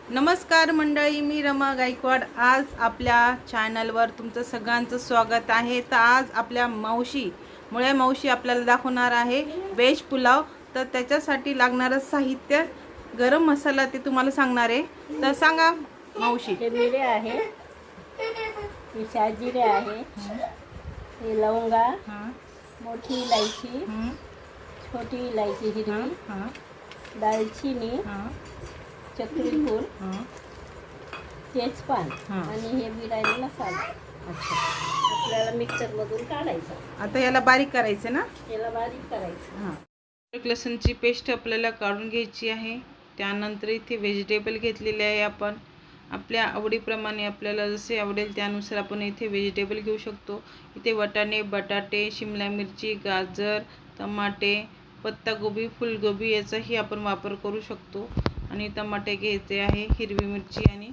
नमस्कार मंडळी, मी रमा गायकवाड। आज आपल्या चॅनलवर तुमचं सगळ्यांचं स्वागत आहे। तर आज आपल्या मुळे मावशी आपल्याला दाखवणार आहे व्हेज पुलाव। तर त्याच्यासाठी लागणारं साहित्य, गरम मसाला ते तुम्हाला सांगणार आहे। तर सांगा मावशी। हे मिरे आहे, हे शाजिरे आहे, हे लवंगा, मोठी इलायची, छोटी इलायची हिरवी, दालचिनी, चक्री फूल, तेजपान आणि हे बिर्याणी मसाला। आपल्याला मिक्सर मधून काढायचं। आता याला बारीक करायचं ना? याला बारीक करायचं। लसूणची पेस्ट आपल्याला काढून घ्यायची आहे। त्यानंतर इथे व्हेजिटेबल घेतलेले आहे आपण। आपल्या आवडीप्रमाणे आपल्याला जसे आवडेल त्यानुसार आपण इथे व्हेजिटेबल घेऊ शकतो। इथे वाटाणे, बटाटे, शिमला मिरची, गाजर, टमाटे, पत्तागोबी, फुलगोबी याचाही आपण वापर करू शकतो। आणि टमाटे घ्यायचे आहे, हिरवी मिरची आणि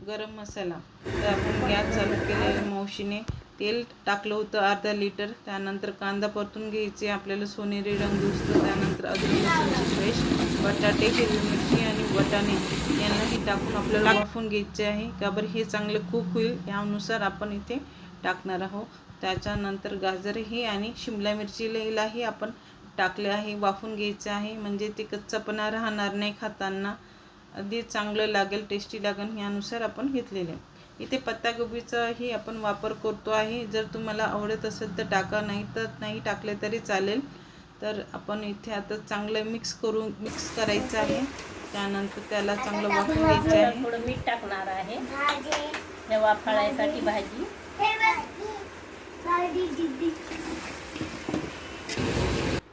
गरम मसाला। तर आपण गॅस चालू केलेला, मावशीने तेल टाकलं होतं अर्धा लिटर। त्यानंतर कांदा परतून घ्यायचे, आपल्याला सोनेरी रंग दिसतो। त्यानंतर अद्रक लसूणची पेस्ट, बटाटे, हिरवी मिरची आणि वाटाणे यांनाही टाकून आपल्याला वाफवून घ्यायचे आहे। का बरं हे चांगलं कुक होईल यानुसार आपण इथे टाकणार आहोत। त्याच्यानंतर गाजरही आणि शिमला मिरचीलाही आपण टाकले आहे, वाफवून घ्यायचे आहे, म्हणजे ते कच्चापणा राहणार नाही, खाताना अगदी चांगलं लागेल, टेस्टी लागेल यानुसार आपण घेतलेले। इथे पत्तागोबीचाही आपण वापर करतो आहे। जर तुम्हाला आवडत असेल तर टाका, नाही तर नाही टाकले तरी चालेल। तर आपण इथे आता चांगलं मिक्स करायचं आहे। त्यानंतर त्याला चांगलं वाफवून घ्यायचं आहे। थोडं मीठ टाकणार आहे हे वाफाळायसाठी भाजी।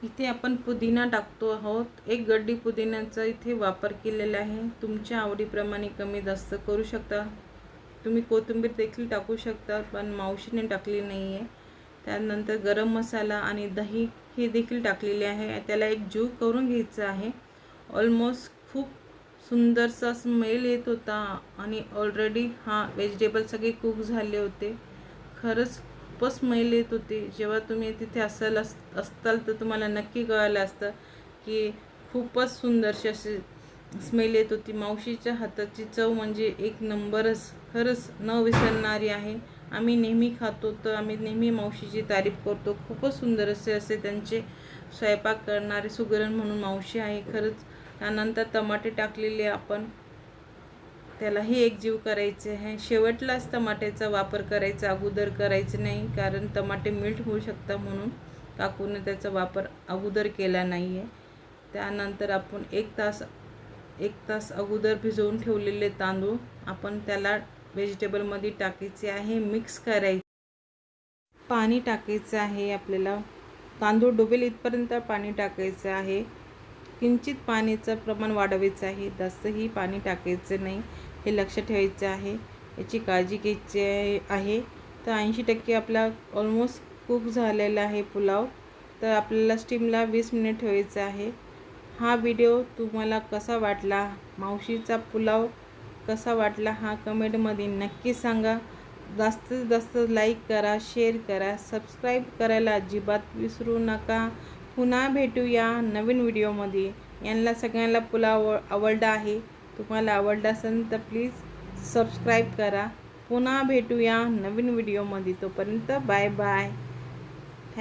इथे आपण पुदिना टाकतो आहोत। एक गड्डी पुदिन्याचा इथे वापर केलेला आहे। तुमच्या आवडीप्रमाणे कमी जास्त करू शकता। तुम्ही कोथिंबीर देखील टाकू शकता, पण मावशीने टाकली नाही आहे। त्यानंतर गरम मसाला आणि दही हे देखील टाकलेले आहे। त्याला एक जीव करून घ्यायचा आहे। ऑलमोस्ट खूप सुंदरसा स्मेल येत होता आणि ऑलरेडी व्हेजिटेबल सगळे कुक झाले होते। खरंच खूपच स्मेल येत होती। जेव्हा तुम्ही तिथे असताल तर तुम्हाला नक्की कळालं असतं की खूपच सुंदरशी अशी स्मेल येत होती। मावशीच्या हाताची चव म्हणजे एक नंबरच, खरंच न विसरणारी आहे। आम्ही नेहमी खातो तर आम्ही नेहमी मावशीची तारीफ करतो। खूपच सुंदर असे त्यांचे स्वयंपाक करणारे सुगरण म्हणून मावशी आहे खरंच। त्यानंतर टमाटे टाकलेले आपण, त्यालाही एकजीव करायचे आहे। शेवटलाच टमाट्याचा वापर करायचा, अगोदर करायचं नाही, कारण टमाटे मीठ होऊ शकतात म्हणून काकूने त्याचा वापर अगोदर केला नाही आहे। त्यानंतर आपण एक तास अगोदर भिजवून ठेवलेले तांदूळ आपण त्याला व्हेजिटेबलमध्ये टाकायचे आहे, मिक्स करायचे। पाणी टाकायचं आहे आपल्याला, तांदूळ डुबेल इथपर्यंत पाणी टाकायचं आहे। किंचित पाण्याचं प्रमाण वाढवायचं आहे, जास्तही पाणी टाकायचं नाही, हे लक्ष ठेवायचं आहे। याची काळजी घ्यायची आहे। तर 80% आपला ऑलमोस्ट कुक झालेला आहे पुलाव। तर आपल्याला स्टीमला 20 मिनिट ठेवायचं आहे। हा व्हिडिओ तुम्हाला कसा वाटला, मावशीचा पुलाव कसा वाटला, हा कमेंटमध्ये नक्की सांगा। जास्तीत जास्त लाईक करा, शेअर करा, सबस्क्राईब करायला अजिबात विसरू नका। पुन्हा भेटूया नवीन व्हिडिओमध्ये। यांना सगळ्यांना पुलाव आवडला आहे, तुम्हाला आवडला असेल तर प्लीज सबस्क्राईब करा। पुन्हा भेटूया नवीन व्हिडिओमध्ये, तोपर्यंत बाय बाय।